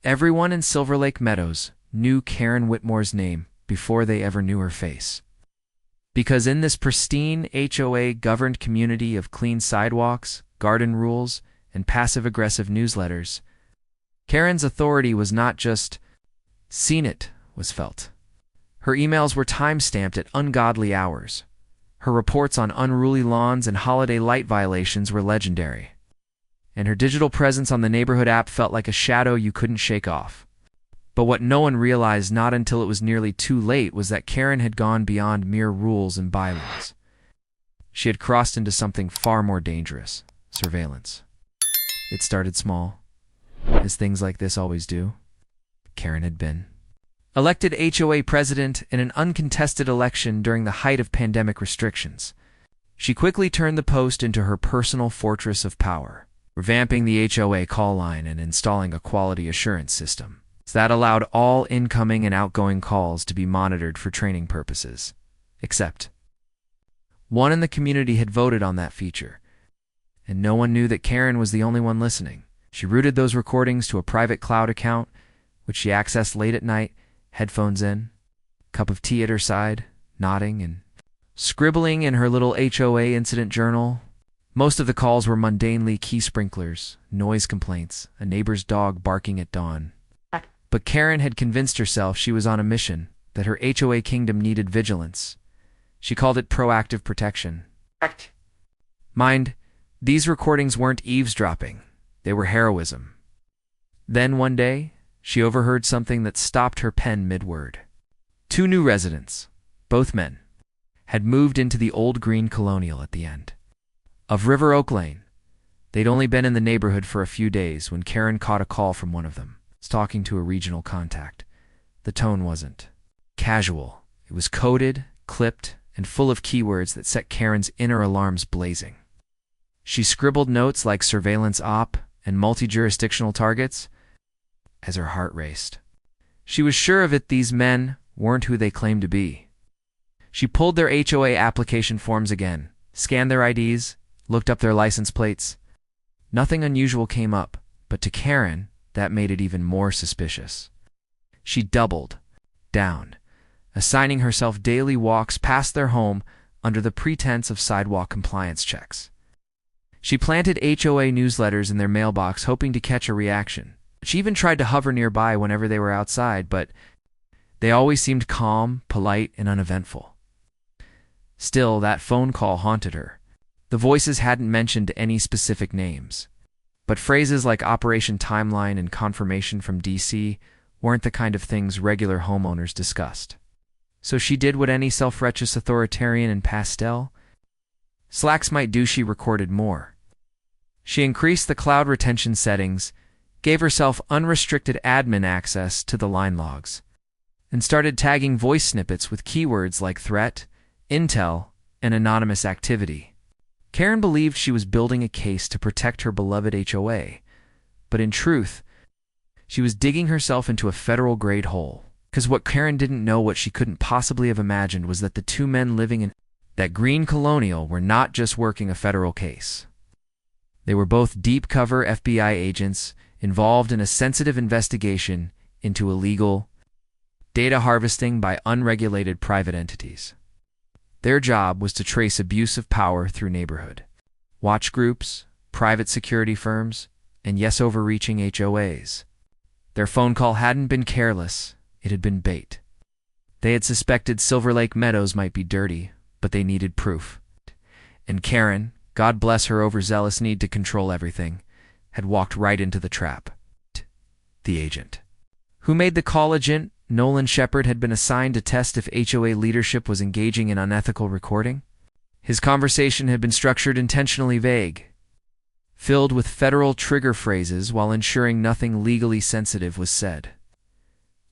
Everyone in Silverlake Meadows knew Karen Whitmore's name before they ever knew her face. Because in this pristine HOA-governed community of clean sidewalks, garden rules, and passive-aggressive newsletters, Karen's authority was not just seen, it was felt. Her emails were time-stamped at ungodly hours. Her reports on unruly lawns and holiday light violations were legendary. And her digital presence on the neighborhood app felt like a shadow you couldn't shake off. But what no one realized, not until it was nearly too late, was that Karen had gone beyond mere rules and bylaws. She had crossed into something far more dangerous: surveillance. It started small, as things like this always do. Karen had been elected HOA president in an uncontested election during the height of pandemic restrictions. She quickly turned the post into her personal fortress of power, revamping the HOA call line and installing a quality assurance system that allowed all incoming and outgoing calls to be monitored for training purposes. Except one in the community had voted on that feature, and no one knew that Karen was the only one listening. She routed those recordings to a private cloud account, which she accessed late at night, headphones in, cup of tea at her side, nodding and scribbling in her little HOA incident journal. Most of the calls were mundanely key sprinklers, noise complaints, a neighbor's dog barking at dawn. But Karen had convinced herself she was on a mission, that her HOA kingdom needed vigilance. She called it proactive protection. Mind, these recordings weren't eavesdropping. They were heroism. Then one day, she overheard something that stopped her pen mid-word. 2 new residents, both men, had moved into the old green colonial at the end of River Oak Lane. They'd only been in the neighborhood for a few days when Karen caught a call from one of them. Talking to a regional contact. The tone wasn't casual. It was coded, clipped, and full of keywords that set Karen's inner alarms blazing. She scribbled notes like surveillance op and multi-jurisdictional targets as her heart raced. She was sure of it, these men weren't who they claimed to be. She pulled their HOA application forms again, scanned their IDs, looked up their license plates. Nothing unusual came up, but to Karen, that made it even more suspicious. She doubled down, assigning herself daily walks past their home under the pretense of sidewalk compliance checks. She planted HOA newsletters in their mailbox, hoping to catch a reaction. She even tried to hover nearby whenever they were outside, but they always seemed calm, polite, and uneventful. Still, that phone call haunted her. The voices hadn't mentioned any specific names, but phrases like Operation Timeline and confirmation from DC weren't the kind of things regular homeowners discussed. So she did what any self-righteous authoritarian in pastel slacks might do. She recorded more. She increased the cloud retention settings, gave herself unrestricted admin access to the line logs, and started tagging voice snippets with keywords like threat, intel, and anonymous activity. Karen believed she was building a case to protect her beloved HOA, but in truth, she was digging herself into a federal-grade hole. Because what Karen didn't know, what she couldn't possibly have imagined, was that the 2 men living in that green colonial were not just working a federal case. They were both deep-cover FBI agents involved in a sensitive investigation into illegal data harvesting by unregulated private entities. Their job was to trace abuse of power through neighborhood watch groups, private security firms, and yes, overreaching HOAs. Their phone call hadn't been careless, it had been bait. They had suspected Silverlake Meadows might be dirty, but they needed proof. And Karen, God bless her overzealous need to control everything, had walked right into the trap. The agent who made the call, agent Nolan Shepard, had been assigned to test if HOA leadership was engaging in unethical recording. His conversation had been structured intentionally vague, filled with federal trigger phrases while ensuring nothing legally sensitive was said.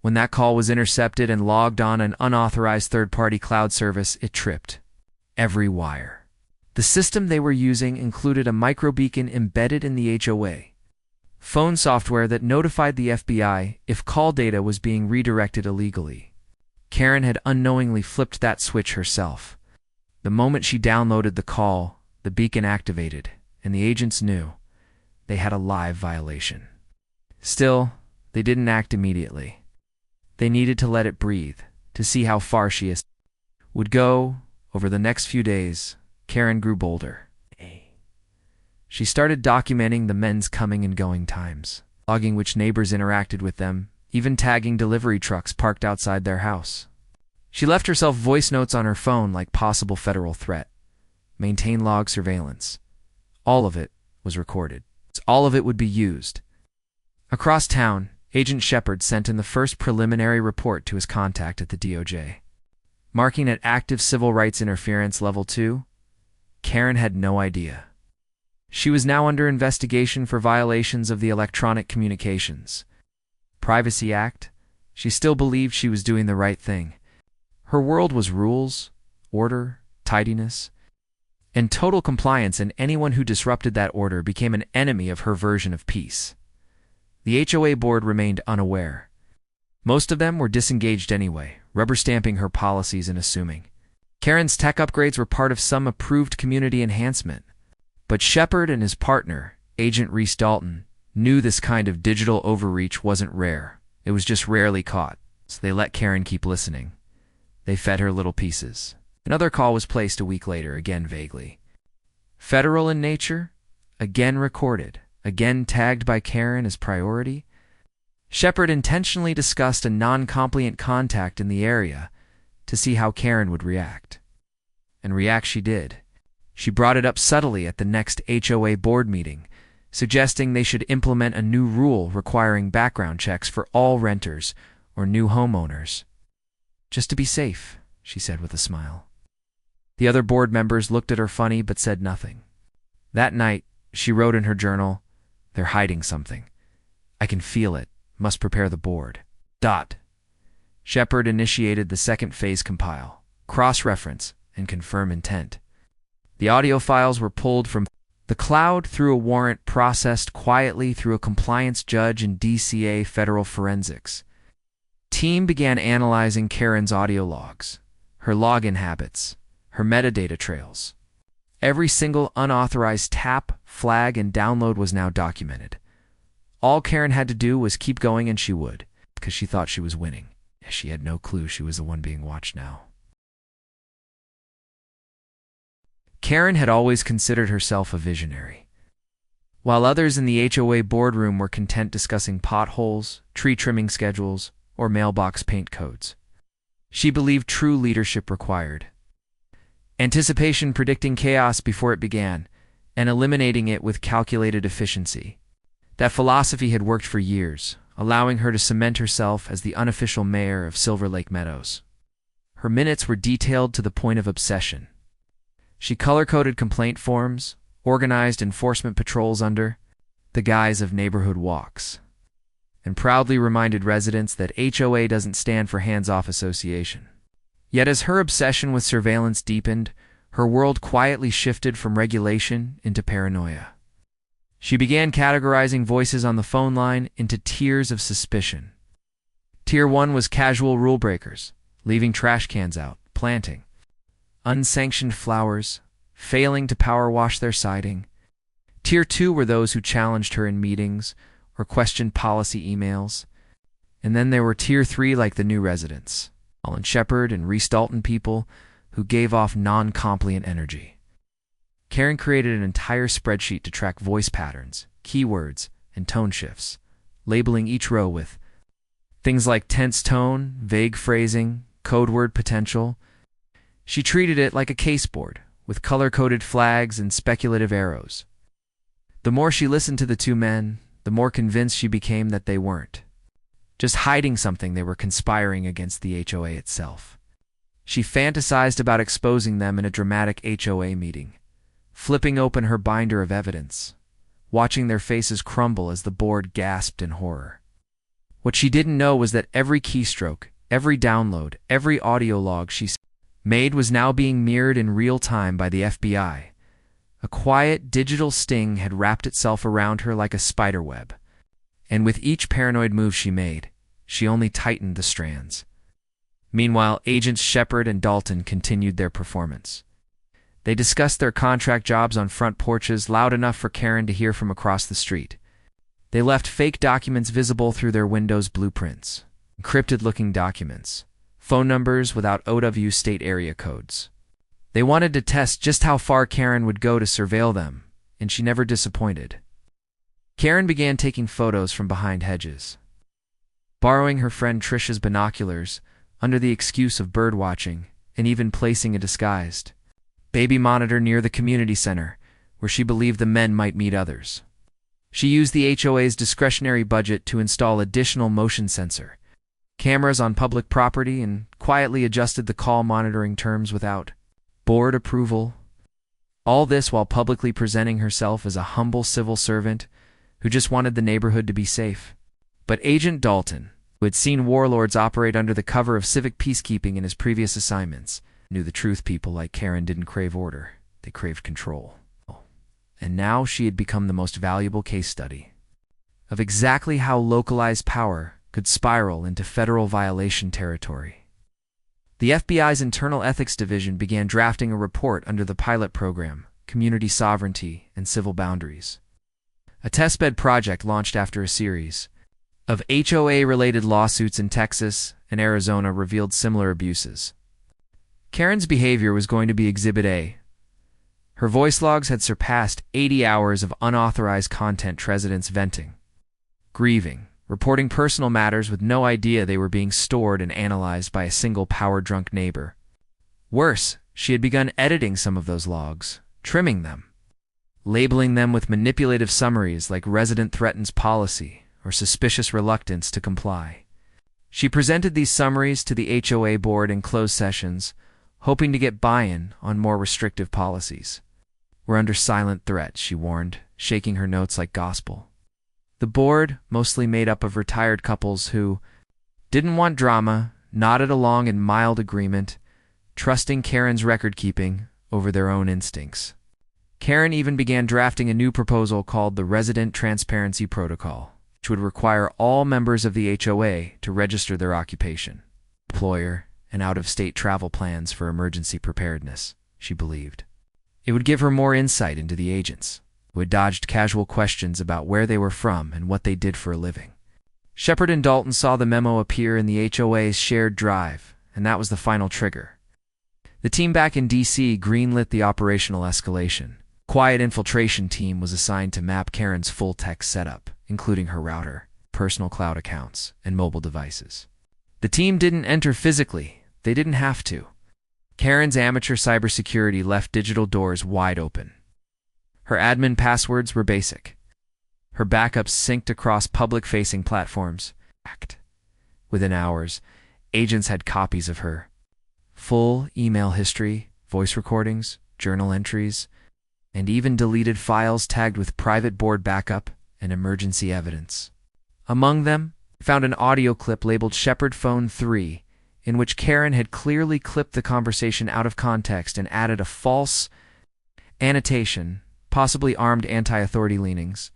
When that call was intercepted and logged on an unauthorized third-party cloud service, it tripped every wire. The system they were using included a microbeacon embedded in the HOA, phone software that notified the FBI if call data was being redirected illegally. Karen had unknowingly flipped that switch herself. The moment she downloaded the call, the beacon activated, and the agents knew they had a live violation. Still, They didn't act immediately. They needed to let it breathe, to see how far she would go. Over the next few days, Karen grew bolder. She started documenting the men's coming and going times, logging which neighbors interacted with them, even tagging delivery trucks parked outside their house. She left herself voice notes on her phone like possible federal threat. Maintain log surveillance. All of it was recorded. All of it would be used. Across town, Agent Shepard sent in the first preliminary report to his contact at the DOJ. Marking it active civil rights interference level 2, Karen had no idea. She was now under investigation for violations of the Electronic Communications Privacy Act. She still believed she was doing the right thing. Her world was rules, order, tidiness, and total compliance, and anyone who disrupted that order became an enemy of her version of peace. The HOA board remained unaware. Most of them were disengaged anyway, rubber-stamping her policies and assuming. Karen's tech upgrades were part of some approved community enhancement. But Shepard and his partner, Agent Reese Dalton, knew this kind of digital overreach wasn't rare. It was just rarely caught, so they let Karen keep listening. They fed her little pieces. Another call was placed a week later, again vaguely. Federal in nature, again recorded, again tagged by Karen as priority. Shepard intentionally discussed a non-compliant contact in the area to see how Karen would react. And react she did. She brought it up subtly at the next HOA board meeting, suggesting they should implement a new rule requiring background checks for all renters or new homeowners. Just to be safe, she said with a smile. The other board members looked at her funny but said nothing. That night, she wrote in her journal, "They're hiding something. I can feel it. Must prepare the board." Shepard initiated the second phase compile, cross-reference, and confirm intent. The audio files were pulled from the cloud through a warrant processed quietly through a compliance judge in DCA Federal Forensics. Team began analyzing Karen's audio logs, her login habits, her metadata trails. Every single unauthorized tap, flag, and download was now documented. All Karen had to do was keep going, and she would, because she thought she was winning. She had no clue she was the one being watched now. Karen had always considered herself a visionary. While others in the HOA boardroom were content discussing potholes, tree trimming schedules, or mailbox paint codes, she believed true leadership required anticipation, predicting chaos before it began, and eliminating it with calculated efficiency. That philosophy had worked for years, allowing her to cement herself as the unofficial mayor of Silverlake Meadows. Her minutes were detailed to the point of obsession. She color-coded complaint forms, organized enforcement patrols under the guise of neighborhood walks, and proudly reminded residents that HOA doesn't stand for hands-off association. Yet as her obsession with surveillance deepened, her world quietly shifted from regulation into paranoia. She began categorizing voices on the phone line into tiers of suspicion. Tier 1 was casual rule breakers, leaving trash cans out, planting unsanctioned flowers, failing to power wash their siding. Tier 2 were those who challenged her in meetings or questioned policy emails. And then there were Tier 3 like the new residents, Alan Shepard and Reese Dalton people who gave off non-compliant energy. Karen created an entire spreadsheet to track voice patterns, keywords, and tone shifts, labeling each row with things like tense tone, vague phrasing, code word potential. She treated it like a caseboard, with color-coded flags and speculative arrows. The more she listened to the two men, the more convinced she became that they weren't just hiding something, they were conspiring against the HOA itself. She fantasized about exposing them in a dramatic HOA meeting, flipping open her binder of evidence, watching their faces crumble as the board gasped in horror. What she didn't know was that every keystroke, every download, every audio log she made was now being mirrored in real time by the FBI. A quiet digital sting had wrapped itself around her like a spider web, and with each paranoid move she made, she only tightened the strands. Meanwhile, Agents Shepard and Dalton continued their performance. They discussed their contract jobs on front porches loud enough for Karen to hear from across the street. They left fake documents visible through their windows' blueprints, encrypted-looking documents, phone numbers without OW state area codes. They wanted to test just how far Karen would go to surveil them, and she never disappointed. Karen began taking photos from behind hedges, borrowing her friend Trisha's binoculars under the excuse of bird watching, and even placing a disguised baby monitor near the community center, where she believed the men might meet others. She used the HOA's discretionary budget to install additional motion sensor cameras on public property and quietly adjusted the call monitoring terms without board approval. All this while publicly presenting herself as a humble civil servant who just wanted the neighborhood to be safe. But Agent Dalton, who had seen warlords operate under the cover of civic peacekeeping in his previous assignments, knew the truth. People like Karen didn't crave order, they craved control. And now she had become the most valuable case study of exactly how localized power could spiral into federal violation territory. The FBI's Internal Ethics Division began drafting a report under the pilot program, Community Sovereignty and Civil Boundaries. A testbed project launched after a series of HOA-related lawsuits in Texas and Arizona revealed similar abuses. Karen's behavior was going to be Exhibit A. Her voice logs had surpassed 80 hours of unauthorized content, residents venting, grieving, reporting personal matters with no idea they were being stored and analyzed by a single power-drunk neighbor. Worse, she had begun editing some of those logs, trimming them, labeling them with manipulative summaries like resident threatens policy or suspicious reluctance to comply. She presented these summaries to the HOA board in closed sessions, hoping to get buy-in on more restrictive policies. "We're under silent threat," she warned, shaking her notes like gospel. The board, mostly made up of retired couples who didn't want drama, nodded along in mild agreement, trusting Karen's record-keeping over their own instincts. Karen even began drafting a new proposal called the Resident Transparency Protocol, which would require all members of the HOA to register their occupation, employer, and out-of-state travel plans for emergency preparedness, she believed. It would give her more insight into the agents, who had dodged casual questions about where they were from and what they did for a living. Shepard and Dalton saw the memo appear in the HOA's shared drive, and that was the final trigger. The team back in D.C. greenlit the operational escalation. Quiet infiltration team was assigned to map Karen's full-tech setup, including her router, personal cloud accounts, and mobile devices. The team didn't enter physically. They didn't have to. Karen's amateur cybersecurity left digital doors wide open. Her admin passwords were basic. Her backups synced across public-facing platforms. Within hours, agents had copies of her full email history, voice recordings, journal entries, and even deleted files tagged with private board backup and emergency evidence. Among them, found an audio clip labeled Shepard Phone 3, in which Karen had clearly clipped the conversation out of context and added a false annotation, possibly armed anti-authority leanings.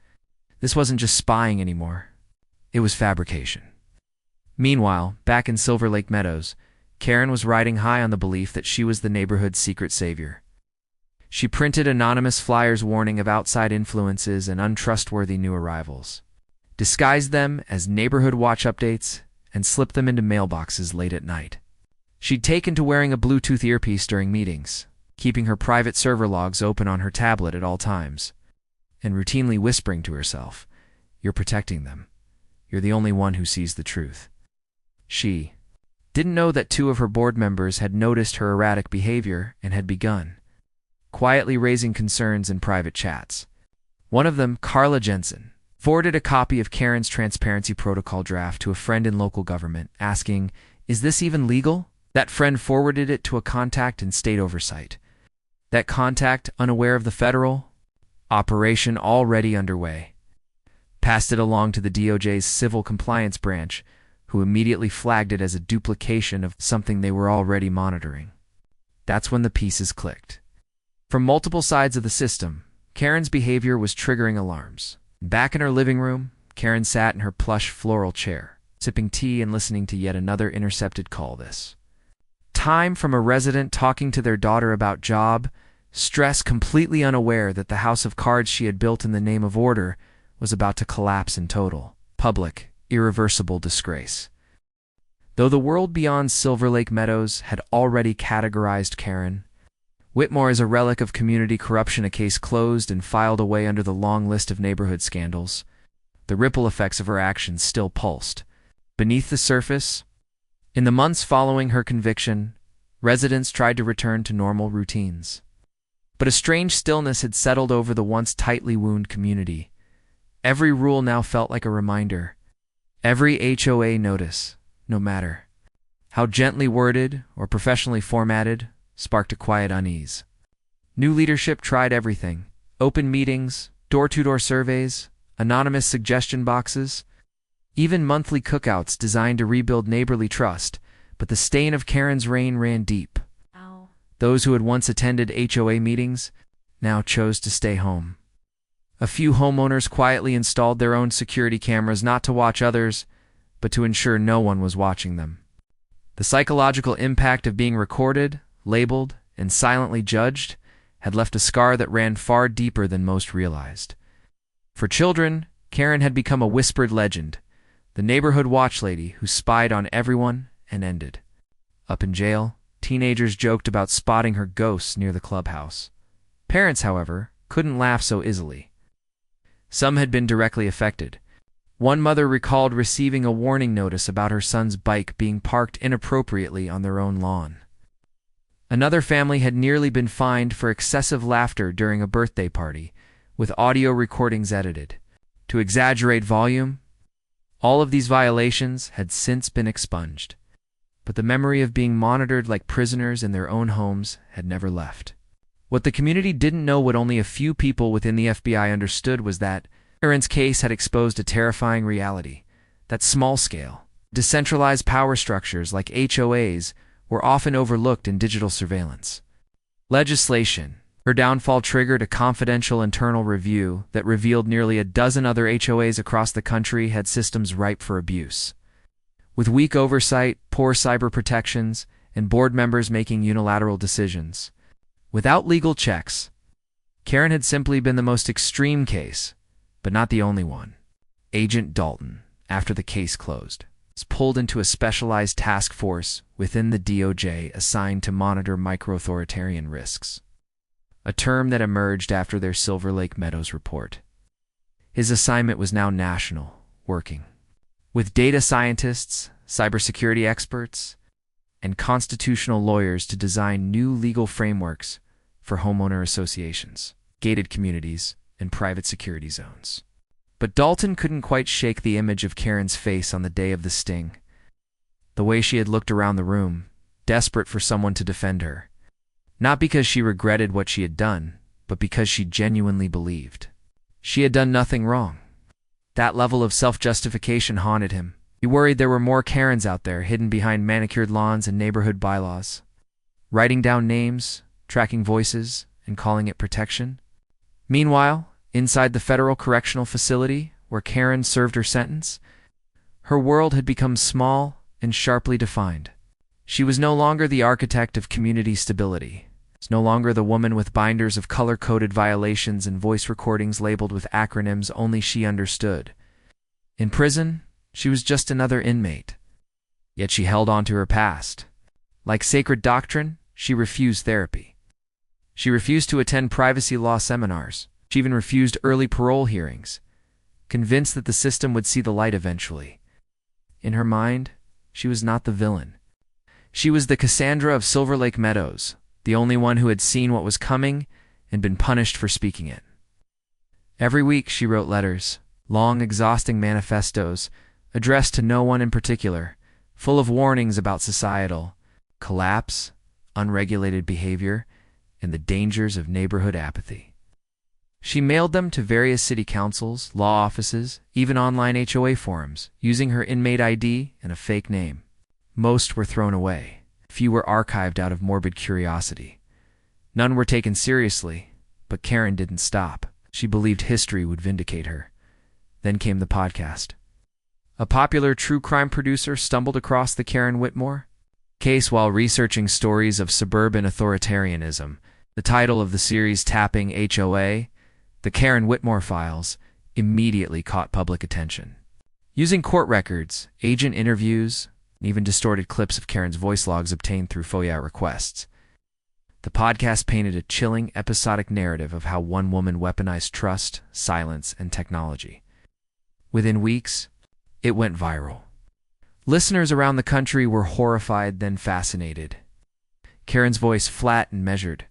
This wasn't just spying anymore. It was fabrication. Meanwhile, back in Silverlake Meadows, Karen was riding high on the belief that she was the neighborhood's secret savior. She printed anonymous flyers warning of outside influences and untrustworthy new arrivals, disguised them as neighborhood watch updates, and slipped them into mailboxes late at night. She'd taken to wearing a Bluetooth earpiece during meetings, keeping her private server logs open on her tablet at all times, and routinely whispering to herself, "You're protecting them. You're the only one who sees the truth." She didn't know that two of her board members had noticed her erratic behavior and had begun quietly raising concerns in private chats. One of them, Carla Jensen, forwarded a copy of Karen's Transparency Protocol draft to a friend in local government, asking, "Is this even legal?" That friend forwarded it to a contact in state oversight. That contact, unaware of the federal operation already underway, passed it along to the DOJ's Civil Compliance Branch, who immediately flagged it as a duplication of something they were already monitoring. That's when the pieces clicked. From multiple sides of the system, Karen's behavior was triggering alarms. Back in her living room, Karen sat in her plush floral chair, sipping tea and listening to yet another intercepted call. This time from a resident talking to their daughter about job stress, completely unaware that the house of cards she had built in the name of order was about to collapse in total, public, irreversible disgrace. Though the world beyond Silverlake Meadows had already categorized Karen Whitmore as a relic of community corruption, a case closed and filed away under the long list of neighborhood scandals, the ripple effects of her actions still pulsed. Beneath the surface, in the months following her conviction, residents tried to return to normal routines. But a strange stillness had settled over the once tightly wound community. Every rule now felt like a reminder. Every HOA notice, no matter how gently worded or professionally formatted, sparked a quiet unease. New leadership tried everything: open meetings, door-to-door surveys, anonymous suggestion boxes, even monthly cookouts designed to rebuild neighborly trust, but the stain of Karen's reign ran deep. Ow. Those who had once attended HOA meetings now chose to stay home. A few homeowners quietly installed their own security cameras, not to watch others, but to ensure no one was watching them. The psychological impact of being recorded, labeled, and silently judged had left a scar that ran far deeper than most realized. For children, Karen had become a whispered legend, the neighborhood watch lady who spied on everyone and ended. Up in jail, teenagers joked about spotting her ghosts near the clubhouse. Parents, however, couldn't laugh so easily. Some had been directly affected. One mother recalled receiving a warning notice about her son's bike being parked inappropriately on their own lawn. Another family had nearly been fined for excessive laughter during a birthday party, with audio recordings edited to exaggerate volume. All of these violations had since been expunged, but the memory of being monitored like prisoners in their own homes had never left. What the community didn't know, what only a few people within the FBI understood, was that Karen's case had exposed a terrifying reality: that small-scale, decentralized power structures like HOAs were often overlooked in digital surveillance. Legislation. Her downfall triggered a confidential internal review that revealed nearly a dozen other HOAs across the country had systems ripe for abuse. With weak oversight, poor cyber protections, and board members making unilateral decisions. Without legal checks, Karen had simply been the most extreme case, but not the only one. Agent Dalton, after the case closed, was pulled into a specialized task force within the DOJ assigned to monitor micro-authoritarian risks, a term that emerged after their Silverlake Meadows report. His assignment was now national, working with data scientists, cybersecurity experts, and constitutional lawyers to design new legal frameworks for homeowner associations, gated communities, and private security zones. But Dalton couldn't quite shake the image of Karen's face on the day of the sting. The way she had looked around the room, desperate for someone to defend her. Not because she regretted what she had done, but because she genuinely believed she had done nothing wrong. That level of self-justification haunted him. He worried there were more Karens out there, hidden behind manicured lawns and neighborhood bylaws, writing down names, tracking voices, and calling it protection. Meanwhile, inside the federal correctional facility where Karen served her sentence, her world had become small and sharply defined. She was no longer the architect of community stability. She was no longer the woman with binders of color-coded violations and voice recordings labeled with acronyms only she understood. In prison, she was just another inmate. Yet she held on to her past. Like sacred doctrine, she refused therapy. She refused to attend privacy law seminars. She even refused early parole hearings, convinced that the system would see the light eventually. In her mind, she was not the villain. She was the Cassandra of Silverlake Meadows, the only one who had seen what was coming and been punished for speaking it. Every week she wrote letters, long, exhausting manifestos, addressed to no one in particular, full of warnings about societal collapse, unregulated behavior, and the dangers of neighborhood apathy. She mailed them to various city councils, law offices, even online HOA forums, using her inmate ID and a fake name. Most were thrown away. Few were archived out of morbid curiosity. None were taken seriously, but Karen didn't stop. She believed history would vindicate her. Then came the podcast. A popular true crime producer stumbled across the Karen Whitmore case while researching stories of suburban authoritarianism. The title of the series, Tapping HOA, The Karen Whitmore Files, immediately caught public attention. Using court records, agent interviews, and even distorted clips of Karen's voice logs obtained through FOIA requests, the podcast painted a chilling, episodic narrative of how one woman weaponized trust, silence, and technology. Within weeks, it went viral. Listeners around the country were horrified, then fascinated. Karen's voice, flat and measured,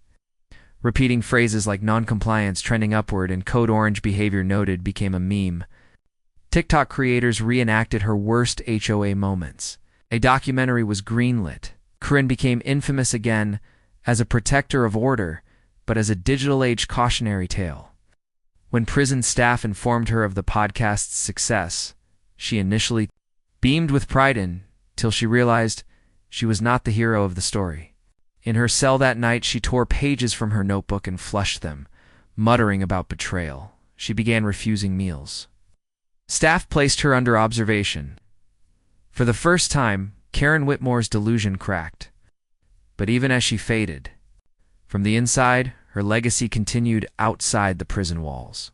repeating phrases like noncompliance trending upward and code orange behavior noted, became a meme. TikTok creators reenacted her worst HOA moments. A documentary was greenlit. Karen became infamous again as a protector of order, but as a digital age cautionary tale. When prison staff informed her of the podcast's success, she initially beamed with pride until she realized she was not the hero of the story. In her cell that night, she tore pages from her notebook and flushed them, muttering about betrayal. She began refusing meals. Staff placed her under observation. For the first time, Karen Whitmore's delusion cracked. But even as she faded, from the inside, her legacy continued outside the prison walls.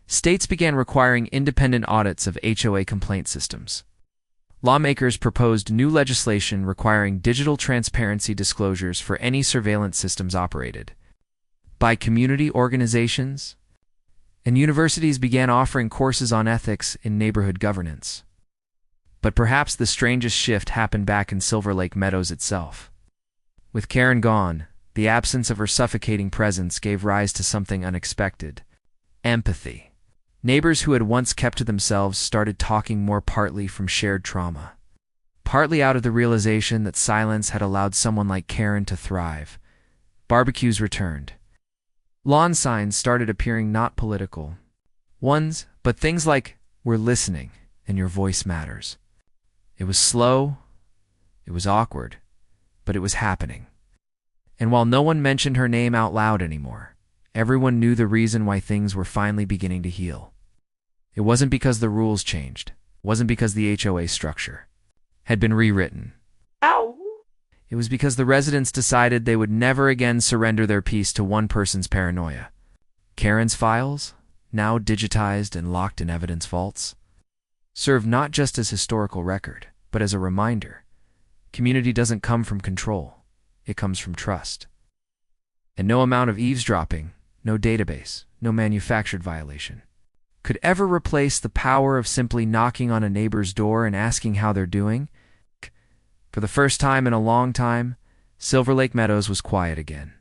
States began requiring independent audits of HOA complaint systems. Lawmakers proposed new legislation requiring digital transparency disclosures for any surveillance systems operated by community organizations, and universities began offering courses on ethics in neighborhood governance. But perhaps the strangest shift happened back in Silverlake Meadows itself. With Karen gone, the absence of her suffocating presence gave rise to something unexpected: empathy. Neighbors who had once kept to themselves started talking more, partly from shared trauma, partly out of the realization that silence had allowed someone like Karen to thrive. Barbecues returned. Lawn signs started appearing, not political ones, but things like, "We're listening, and your voice matters." It was slow, it was awkward, but it was happening. And while no one mentioned her name out loud anymore, everyone knew the reason why things were finally beginning to heal. It wasn't because the rules changed. It wasn't because the HOA structure had been rewritten. Ow! It was because the residents decided they would never again surrender their peace to one person's paranoia. Karen's files, now digitized and locked in evidence vaults, serve not just as historical record, but as a reminder. Community doesn't come from control. It comes from trust. And no amount of eavesdropping, no database, no manufactured violation could ever replace the power of simply knocking on a neighbor's door and asking how they're doing. For the first time in a long time, Silverlake Meadows was quiet again.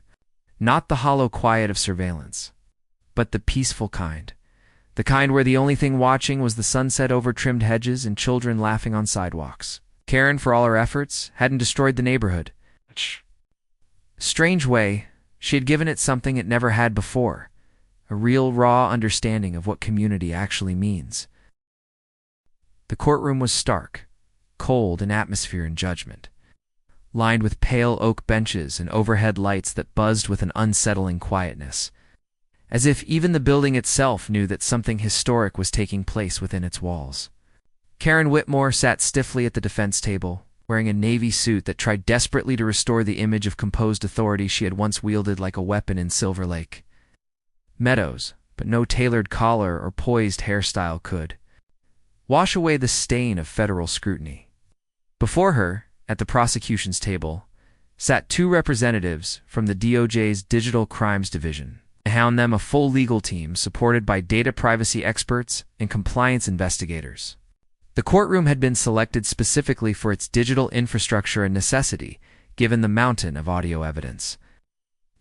Not the hollow quiet of surveillance, but the peaceful kind. The kind where the only thing watching was the sunset over trimmed hedges and children laughing on sidewalks. Karen, for all her efforts, hadn't destroyed the neighborhood. Strange way, she had given it something it never had before: a real, raw understanding of what community actually means. The courtroom was stark, cold in atmosphere and judgment, lined with pale oak benches and overhead lights that buzzed with an unsettling quietness, as if even the building itself knew that something historic was taking place within its walls. Karen Whitmore sat stiffly at the defense table, wearing a navy suit that tried desperately to restore the image of composed authority she had once wielded like a weapon in Silverlake Meadows, but no tailored collar or poised hairstyle could wash away the stain of federal scrutiny. Before her, at the prosecution's table, sat two representatives from the DOJ's Digital Crimes Division. Behind them, a full legal team supported by data privacy experts and compliance investigators. The courtroom had been selected specifically for its digital infrastructure and necessity, given the mountain of audio evidence,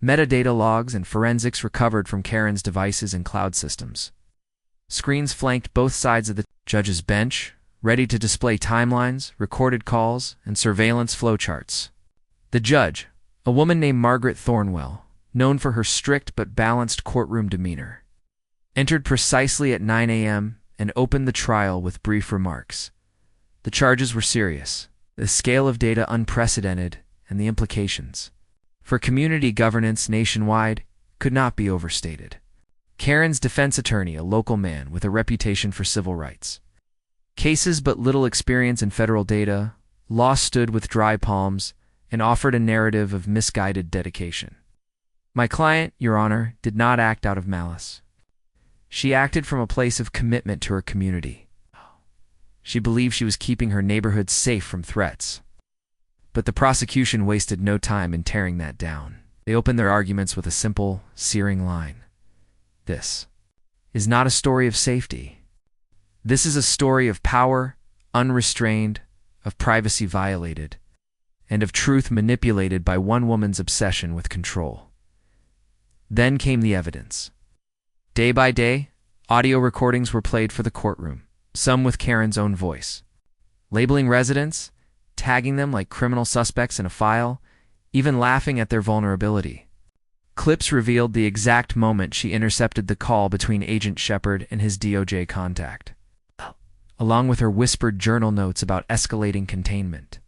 metadata logs, and forensics recovered from Karen's devices and cloud systems. Screens flanked both sides of the judge's bench, ready to display timelines, recorded calls, and surveillance flowcharts. The judge, a woman named Margaret Thornwell, known for her strict but balanced courtroom demeanor, entered precisely at 9 a.m. and opened the trial with brief remarks. The charges were serious, the scale of data unprecedented, and the implications for community governance nationwide could not be overstated. Karen's defense attorney, a local man with a reputation for civil rights cases but little experience in federal data, law, stood with dry palms and offered a narrative of misguided dedication. "My client, Your Honor, did not act out of malice. She acted from a place of commitment to her community. She believed she was keeping her neighborhood safe from threats. But the prosecution wasted no time in tearing that down. They opened their arguments with a simple, searing line. This is not a story of safety. This is a story of power, unrestrained, of privacy violated, and of truth manipulated by one woman's obsession with control. Then came the evidence. Day by day, audio recordings were played for the courtroom, some with Karen's own voice, labeling residents, tagging them like criminal suspects in a file, even laughing at their vulnerability. Clips revealed the exact moment she intercepted the call between Agent Shepard and his DOJ contact, along with her whispered journal notes about escalating containment.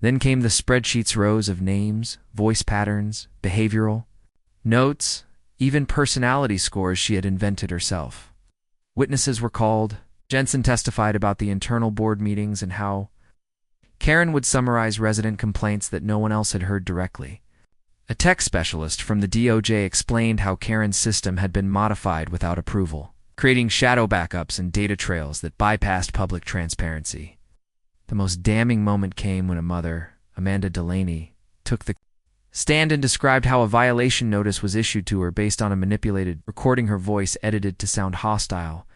Then came the spreadsheet's rows of names, voice patterns, behavioral notes, even personality scores she had invented herself. Witnesses were called. Jensen testified about the internal board meetings and how Karen would summarize resident complaints that no one else had heard directly. A tech specialist from the DOJ explained how Karen's system had been modified without approval, creating shadow backups and data trails that bypassed public transparency. The most damning moment came when a mother, Amanda Delaney, took the stand and described how a violation notice was issued to her based on a manipulated recording, her voice edited to sound hostile,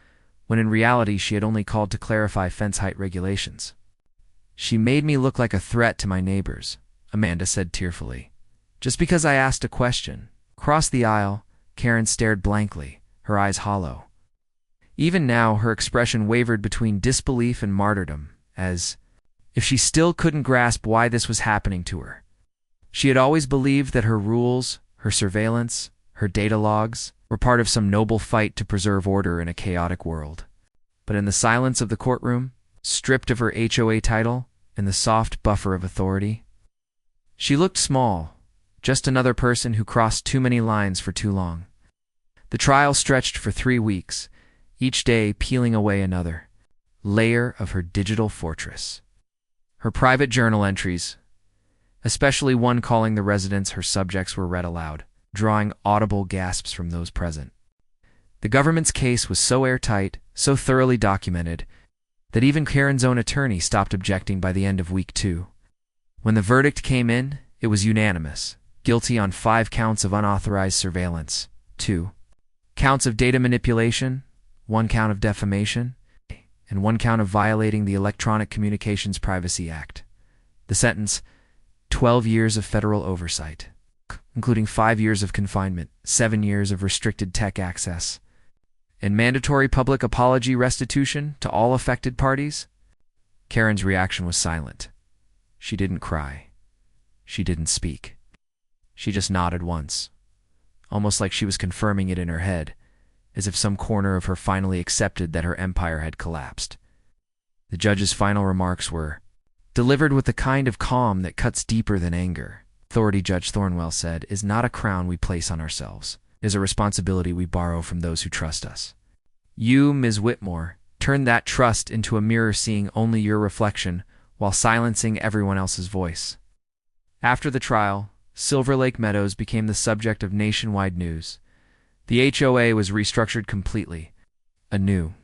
when in reality she had only called to clarify fence height regulations. "She made me look like a threat to my neighbors," Amanda said tearfully. "Just because I asked a question." Across the aisle, Karen stared blankly, her eyes hollow. Even now, her expression wavered between disbelief and martyrdom, as if she still couldn't grasp why this was happening to her. She had always believed that her rules, her surveillance, her data logs were part of some noble fight to preserve order in a chaotic world. But in the silence of the courtroom, stripped of her HOA title and the soft buffer of authority, she looked small, just another person who crossed too many lines for too long. The trial stretched for 3 weeks, each day peeling away another layer of her digital fortress. Her private journal entries, especially one calling the residents her subjects, were read aloud, drawing audible gasps from those present. The government's case was so airtight, so thoroughly documented, that even Karen's own attorney stopped objecting by the end of week 2. When the verdict came in, it was unanimous: guilty on 5 counts of unauthorized surveillance, 2 counts of data manipulation, 1 count of defamation, and 1 count of violating the Electronic Communications Privacy Act. The sentence: 12 years of federal oversight, including 5 years of confinement, 7 years of restricted tech access, and mandatory public apology restitution to all affected parties. Karen's reaction was silent. She didn't cry. She didn't speak. She just nodded once, almost like she was confirming it in her head, as if some corner of her finally accepted that her empire had collapsed. The judge's final remarks were delivered with the kind of calm that cuts deeper than anger. Authority, Judge Thornwell said, is not a crown we place on ourselves. It is a responsibility we borrow from those who trust us. You, Ms. Whitmore, turned that trust into a mirror seeing only your reflection while silencing everyone else's voice. After the trial, Silverlake Meadows became the subject of nationwide news. The HOA was restructured completely. A new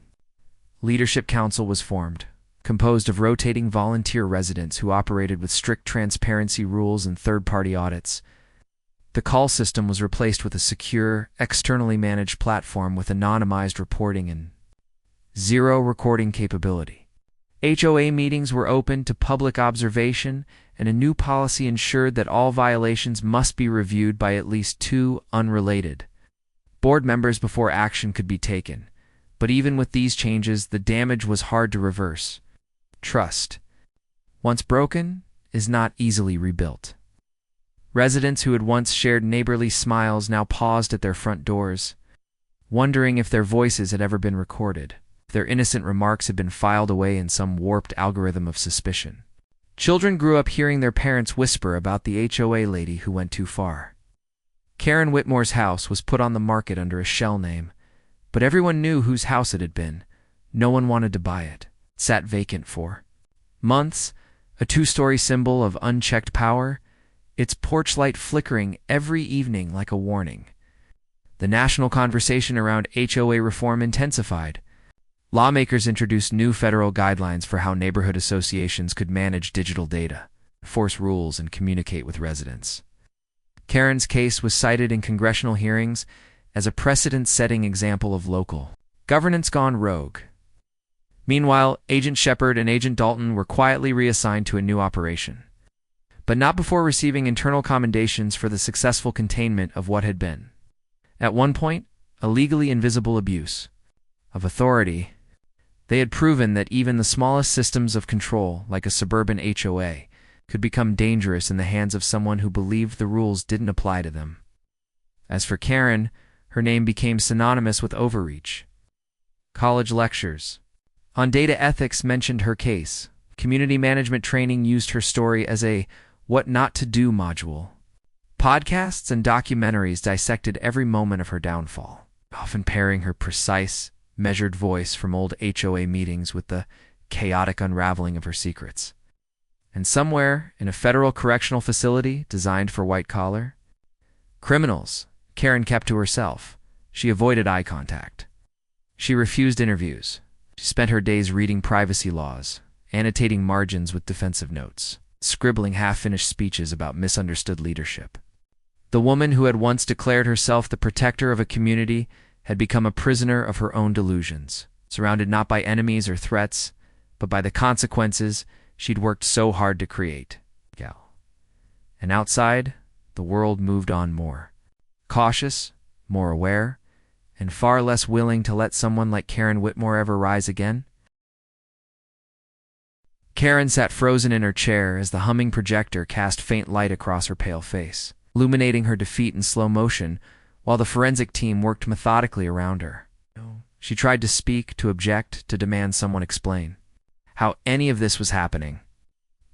leadership council was formed, composed of rotating volunteer residents who operated with strict transparency rules and third-party audits. The call system was replaced with a secure, externally managed platform with anonymized reporting and zero recording capability. HOA meetings were open to public observation, and a new policy ensured that all violations must be reviewed by at least 2 unrelated board members before action could be taken. But even with these changes, the damage was hard to reverse. Trust, once broken, is not easily rebuilt. Residents who had once shared neighborly smiles now paused at their front doors, wondering if their voices had ever been recorded, if their innocent remarks had been filed away in some warped algorithm of suspicion. Children grew up hearing their parents whisper about the HOA lady who went too far. Karen Whitmore's house was put on the market under a shell name, but everyone knew whose house it had been. No one wanted to buy it. It sat vacant for months, a 2-story symbol of unchecked power, its porch light flickering every evening like a warning. the national conversation around HOA reform intensified. Lawmakers introduced new federal guidelines for how neighborhood associations could manage digital data, enforce rules, and communicate with residents. Karen's case was cited in congressional hearings as a precedent-setting example of local governance gone rogue. Meanwhile, Agent Shepard and Agent Dalton were quietly reassigned to a new operation, but not before receiving internal commendations for the successful containment of what had been, at one point, a legally invisible abuse of authority. They had proven that even the smallest systems of control, like a suburban HOA, could become dangerous in the hands of someone who believed the rules didn't apply to them. As for Karen, her name became synonymous with overreach. College lectures on data ethics mentioned her case. Community management training used her story as a what not to do module. Podcasts and documentaries dissected every moment of her downfall, often pairing her precise, measured voice from old HOA meetings with the chaotic unraveling of her secrets. And somewhere in a federal correctional facility designed for white-collar criminals, Karen kept to herself. She avoided eye contact. She refused interviews. She spent her days reading privacy laws, annotating margins with defensive notes, scribbling half-finished speeches about misunderstood leadership. The woman who had once declared herself the protector of a community had become a prisoner of her own delusions, surrounded not by enemies or threats, but by the consequences she'd worked so hard to create. And outside, the world moved on more cautious, more aware, and far less willing to let someone like Karen Whitmore ever rise again. Karen sat frozen in her chair as the humming projector cast faint light across her pale face, illuminating her defeat in slow motion while the forensic team worked methodically around her. She tried to speak, to object, to demand someone explain how any of this was happening,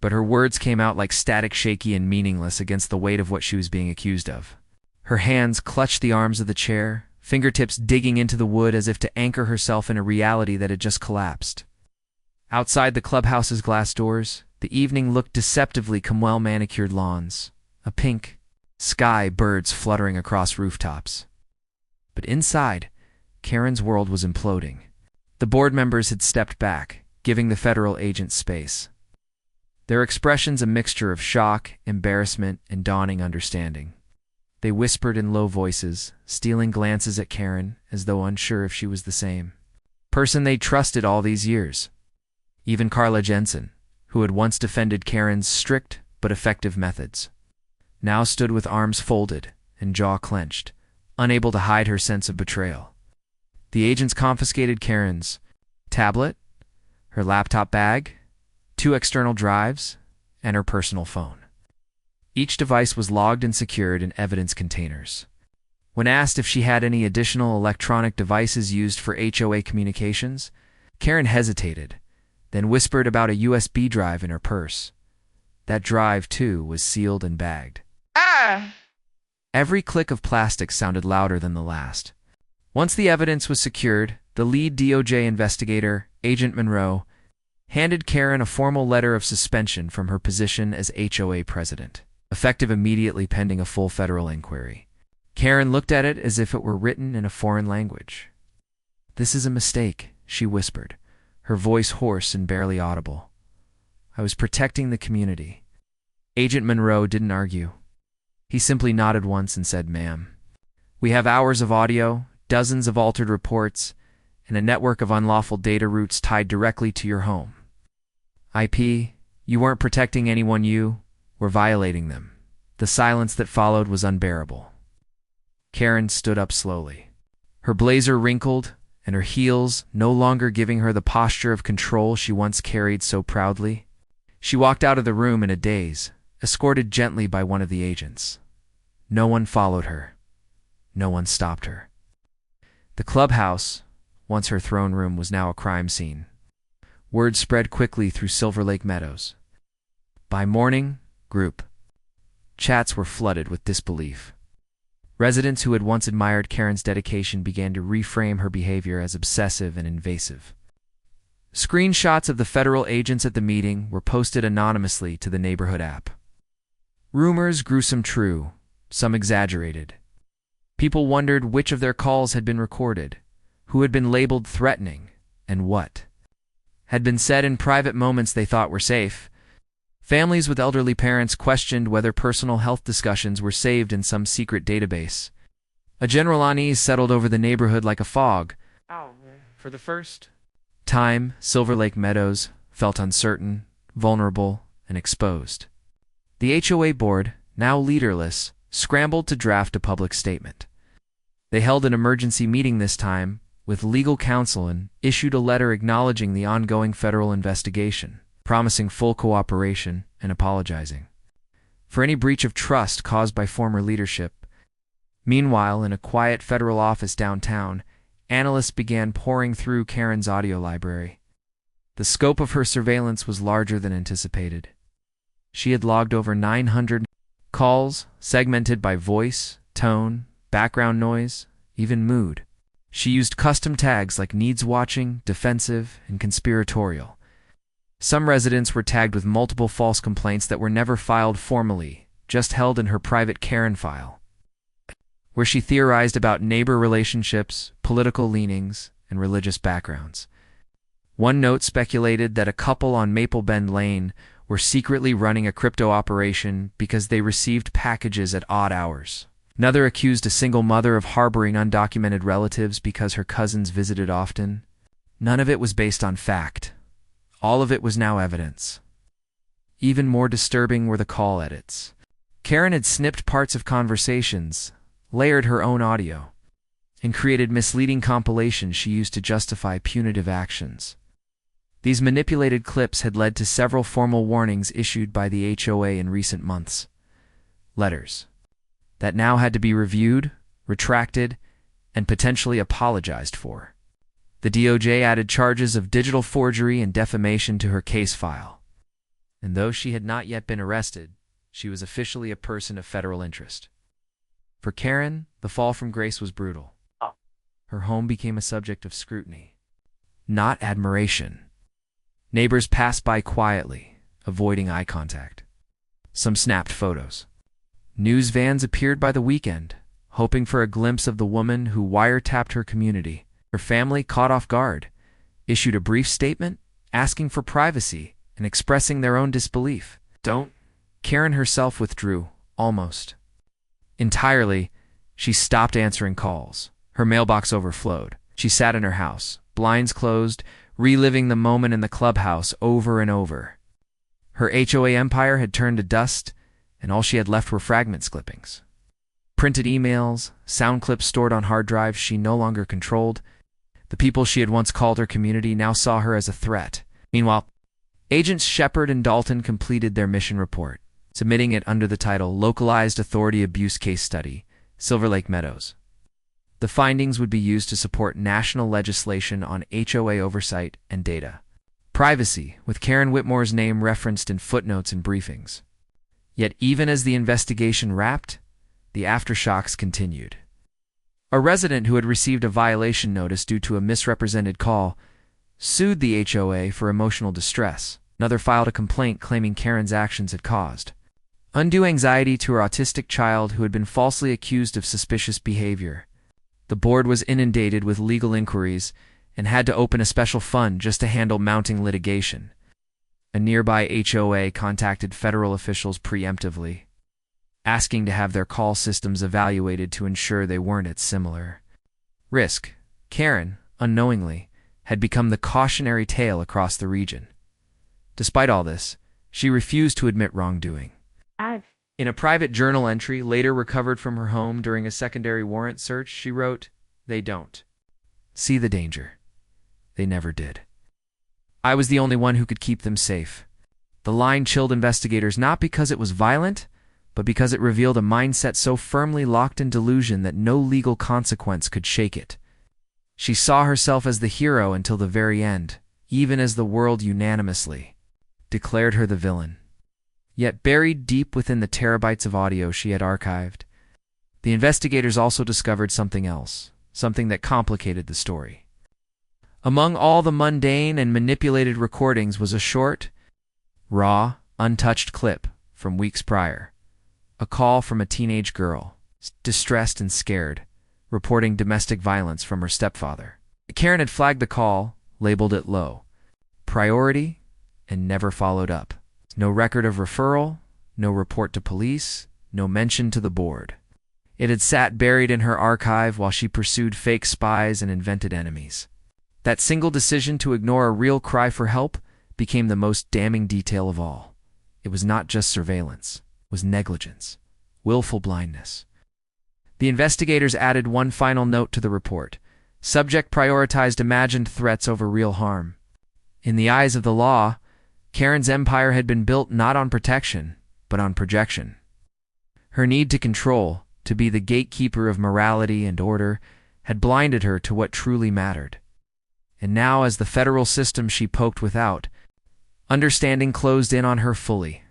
but her words came out like static, shaky, and meaningless against the weight of what she was being accused of. Her hands clutched the arms of the chair, fingertips digging into the wood as if to anchor herself in a reality that had just collapsed. Outside the clubhouse's glass doors, the evening looked deceptively like well-manicured lawns, a pink sky, birds fluttering across rooftops. But inside, Karen's world was imploding. The board members had stepped back, giving the federal agents space. Their expressions a mixture of shock, embarrassment, and dawning understanding. They whispered in low voices, stealing glances at Karen as though unsure if she was the same person they trusted all these years. Even Carla Jensen, who had once defended Karen's strict but effective methods, now stood with arms folded and jaw clenched, unable to hide her sense of betrayal. The agents confiscated Karen's tablet, her laptop bag, 2 external drives, and her personal phone. Each device was logged and secured in evidence containers. When asked if she had any additional electronic devices used for HOA communications, Karen hesitated, then whispered about a USB drive in her purse. That drive, too, was sealed and bagged. Every click of plastic sounded louder than the last. Once the evidence was secured, the lead DOJ investigator, Agent Monroe, handed Karen a formal letter of suspension from her position as HOA president, effective immediately pending a full federal inquiry. Karen looked at it as if it were written in a foreign language. "This is a mistake," she whispered, her voice hoarse and barely audible. "I was protecting the community." Agent Monroe didn't argue. He simply nodded once and said, "Ma'am, we have hours of audio, dozens of altered reports, and a network of unlawful data routes tied directly to your home. IP, you weren't protecting anyone, you were violating them." The silence that followed was unbearable. Karen stood up slowly, her blazer wrinkled and her heels no longer giving her the posture of control she once carried so proudly. She walked out of the room in a daze, escorted gently by one of the agents. No one followed her. No one stopped her. The clubhouse, once her throne room, was now a crime scene. Word spread quickly through Silverlake Meadows. By morning, group chats were flooded with disbelief. Residents who had once admired Karen's dedication began to reframe her behavior as obsessive and invasive. Screenshots of the federal agents at the meeting were posted anonymously to the neighborhood app. Rumors, gruesome true, some exaggerated, People wondered which of their calls had been recorded, who had been labeled threatening, and what had been said in private moments they thought were safe. Families with elderly parents questioned whether personal health discussions were saved in some secret database. A general unease settled over the neighborhood like a fog. For the first time, Silverlake Meadows felt uncertain, vulnerable, and exposed. The HOA board, now leaderless, scrambled to draft a public statement. They held an emergency meeting this time with legal counsel and issued a letter acknowledging the ongoing federal investigation, promising full cooperation and apologizing for any breach of trust caused by former leadership. Meanwhile, in a quiet federal office downtown, analysts began pouring through Karen's audio library. The scope of her surveillance was larger than anticipated. She had logged over 900 calls, segmented by voice, tone, background noise, even mood. She used custom tags like needs watching, defensive, and conspiratorial. Some residents were tagged with multiple false complaints that were never filed formally, just held in her private Karen file, where she theorized about neighbor relationships, political leanings, and religious backgrounds. One note speculated that a couple on Maple Bend Lane were secretly running a crypto operation because they received packages at odd hours. Another accused a single mother of harboring undocumented relatives because her cousins visited often. None of it was based on fact. All of it was now evidence. Even more disturbing were the call edits. Karen had snipped parts of conversations, layered her own audio, and created misleading compilations she used to justify punitive actions. These manipulated clips had led to several formal warnings issued by the HOA in recent months. Letters that now had to be reviewed, retracted, and potentially apologized for. The DOJ added charges of digital forgery and defamation to her case file. And though she had not yet been arrested, she was officially a person of federal interest. For Karen, the fall from grace was brutal. Her home became a subject of scrutiny, not admiration. Neighbors passed by quietly, avoiding eye contact. Some snapped photos. News vans appeared by the weekend, hoping for a glimpse of the woman who wiretapped her community. Her family, caught off guard, issued a brief statement asking for privacy and expressing their own disbelief. Karen herself withdrew, almost entirely. She stopped answering calls. Her mailbox overflowed. She sat in her house, blinds closed, reliving the moment in the clubhouse over and over. Her HOA empire had turned to dust, and all she had left were fragment clippings. Printed emails, sound clips stored on hard drives she no longer controlled. The people she had once called her community now saw her as a threat. Meanwhile, Agents Shepard and Dalton completed their mission report, submitting it under the title Localized Authority Abuse Case Study, Silverlake Meadows. The findings would be used to support national legislation on HOA oversight and data privacy, with Karen Whitmore's name referenced in footnotes and briefings. Yet even as the investigation wrapped, the aftershocks continued. A resident who had received a violation notice due to a misrepresented call sued the HOA for emotional distress. Another filed a complaint claiming Karen's actions had caused undue anxiety to her autistic child who had been falsely accused of suspicious behavior. The board was inundated with legal inquiries and had to open a special fund just to handle mounting litigation. A nearby HOA contacted federal officials preemptively, asking to have their call systems evaluated to ensure they weren't at similar risk. Karen, unknowingly, had become the cautionary tale across the region. Despite all this, she refused to admit wrongdoing. In a private journal entry later recovered from her home during a secondary warrant search, she wrote, "They don't see the danger. They never did. I was the only one who could keep them safe." The line chilled investigators not because it was violent, but because it revealed a mindset so firmly locked in delusion that no legal consequence could shake it. She saw herself as the hero until the very end, even as the world unanimously declared her the villain. Yet buried deep within the terabytes of audio she had archived, the investigators also discovered something else, something that complicated the story. Among all the mundane and manipulated recordings was a short, raw, untouched clip from weeks prior. A call from a teenage girl, distressed and scared, reporting domestic violence from her stepfather. Karen had flagged the call, labeled it low priority, and never followed up. No record of referral, no report to police, no mention to the board. It had sat buried in her archive while she pursued fake spies and invented enemies. That single decision to ignore a real cry for help became the most damning detail of all. It was not just surveillance, it was negligence, willful blindness. The investigators added one final note to the report. Subject prioritized imagined threats over real harm. In the eyes of the law, Karen's empire had been built not on protection, but on projection. Her need to control, to be the gatekeeper of morality and order, had blinded her to what truly mattered. And now, as the federal system she poked without, understanding closed in on her fully.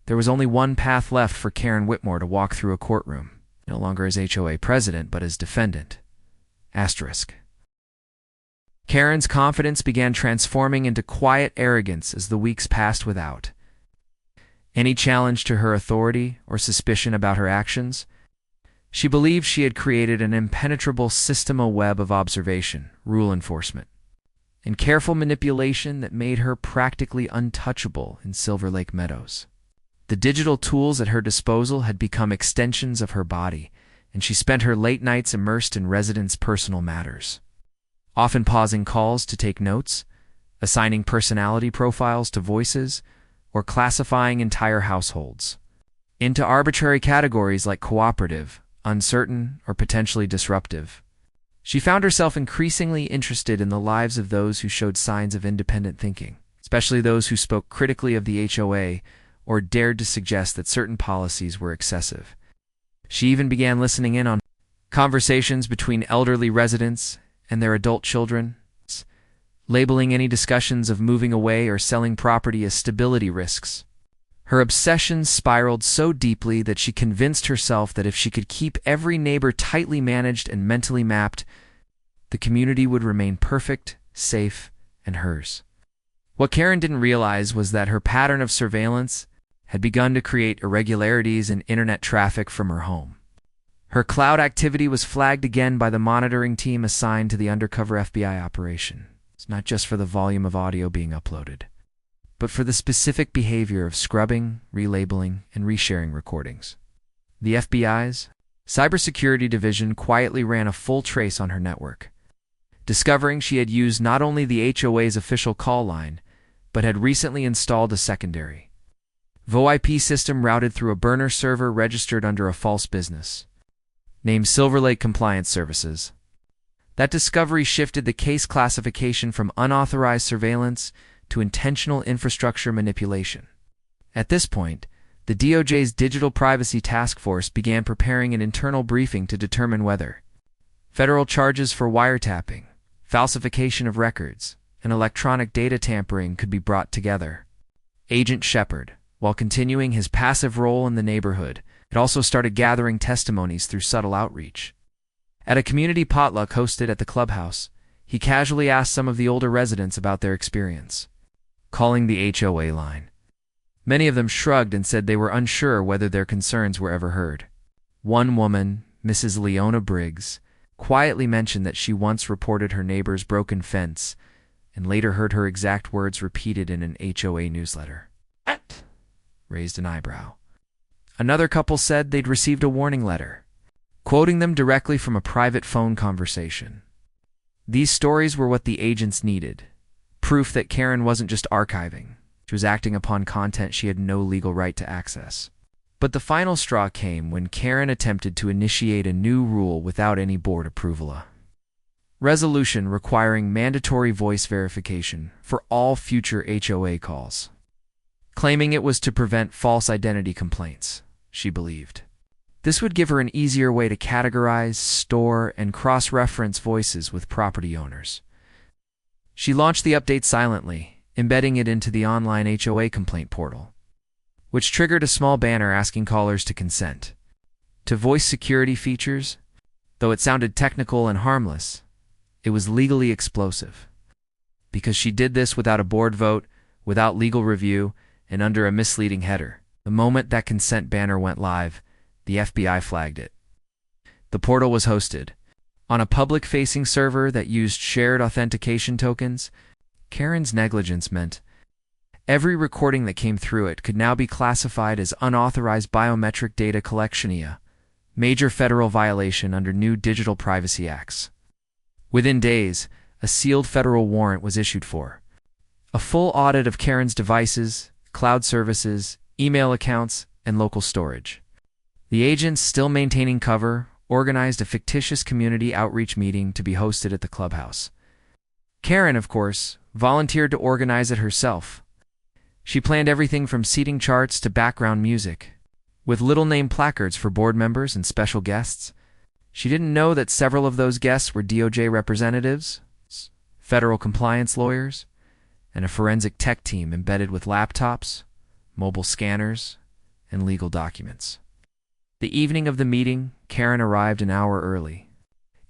There was only one path left for Karen Whitmore to walk through a courtroom, no longer as HOA president, but as defendant. Asterisk. Karen's confidence began transforming into quiet arrogance as the weeks passed without any challenge to her authority or suspicion about her actions. She believed she had created an impenetrable system, a web of observation, rule enforcement, and careful manipulation that made her practically untouchable in Silverlake Meadows. The digital tools at her disposal had become extensions of her body, and she spent her late nights immersed in residents' personal matters, often pausing calls to take notes, assigning personality profiles to voices, or classifying entire households into arbitrary categories like cooperative, uncertain, or potentially disruptive. She found herself increasingly interested in the lives of those who showed signs of independent thinking, especially those who spoke critically of the HOA or dared to suggest that certain policies were excessive. She even began listening in on conversations between elderly residents and their adult children, labeling any discussions of moving away or selling property as stability risks. Her obsession spiraled so deeply that she convinced herself that if she could keep every neighbor tightly managed and mentally mapped, the community would remain perfect, safe, and hers. What Karen didn't realize was that her pattern of surveillance had begun to create irregularities in internet traffic from her home. Her cloud activity was flagged again by the monitoring team assigned to the undercover FBI operation. It's not just for the volume of audio being uploaded, but for the specific behavior of scrubbing, relabeling, and resharing recordings. The FBI's cybersecurity division quietly ran a full trace on her network, discovering she had used not only the HOA's official call line, but had recently installed a secondary VoIP system routed through a burner server registered under a false business named Silverlake Compliance Services. That discovery shifted the case classification from unauthorized surveillance to intentional infrastructure manipulation. At this point, the DOJ's Digital Privacy Task Force began preparing an internal briefing to determine whether federal charges for wiretapping, falsification of records, and electronic data tampering could be brought together. Agent Shepard, while continuing his passive role in the neighborhood, had also started gathering testimonies through subtle outreach. At a community potluck hosted at the clubhouse, he casually asked some of the older residents about their experience calling the HOA line. Many of them shrugged and said they were unsure whether their concerns were ever heard. One woman, Mrs. Leona Briggs, quietly mentioned that she once reported her neighbor's broken fence and later heard her exact words repeated in an HOA newsletter. Raised an eyebrow. Another couple said they'd received a warning letter, quoting them directly from a private phone conversation. These stories were what the agents needed, proof that Karen wasn't just archiving. She was acting upon content she had no legal right to access. But the final straw came when Karen attempted to initiate a new rule without any board approval. A resolution requiring mandatory voice verification for all future HOA calls, claiming it was to prevent false identity complaints, she believed. This would give her an easier way to categorize, store, and cross-reference voices with property owners. She launched the update silently, embedding it into the online HOA complaint portal, which triggered a small banner asking callers to consent to voice security features. Though it sounded technical and harmless, it was legally explosive, because she did this without a board vote, without legal review, and under a misleading header. The moment that consent banner went live, the FBI flagged it. The portal was hosted, on a public-facing server that used shared authentication tokens. Karen's negligence meant every recording that came through it could now be classified as unauthorized biometric data collection, a major federal violation under new digital privacy acts. Within days, a sealed federal warrant was issued for a full audit of Karen's devices, cloud services, email accounts, and local storage. The agents, still maintaining cover, organized a fictitious community outreach meeting to be hosted at the clubhouse. Karen, of course, volunteered to organize it herself. She planned everything from seating charts to background music, with little-name placards for board members and special guests. She didn't know that several of those guests were DOJ representatives, federal compliance lawyers, and a forensic tech team embedded with laptops, mobile scanners, and legal documents. The evening of the meeting, Karen arrived an hour early.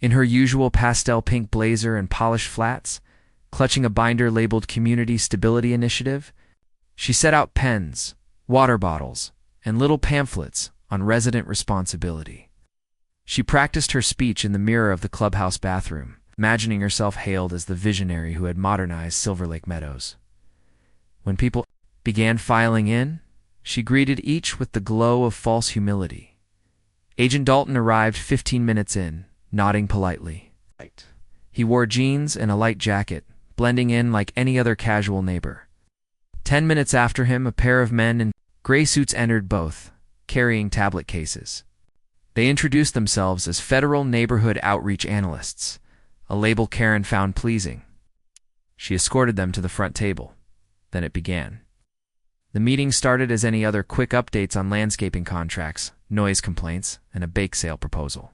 In her usual pastel pink blazer and polished flats, clutching a binder labeled Community Stability Initiative, she set out pens, water bottles, and little pamphlets on resident responsibility. She practiced her speech in the mirror of the clubhouse bathroom, imagining herself hailed as the visionary who had modernized Silverlake Meadows. When people began filing in, she greeted each with the glow of false humility. Agent Dalton arrived 15 minutes in, nodding politely. He wore jeans and a light jacket, blending in like any other casual neighbor. 10 minutes after him, a pair of men in gray suits entered, both carrying tablet cases. They introduced themselves as Federal Neighborhood Outreach Analysts, a label Karen found pleasing. She escorted them to the front table. Then it began. The meeting started as any other: quick updates on landscaping contracts, noise complaints, and a bake sale proposal.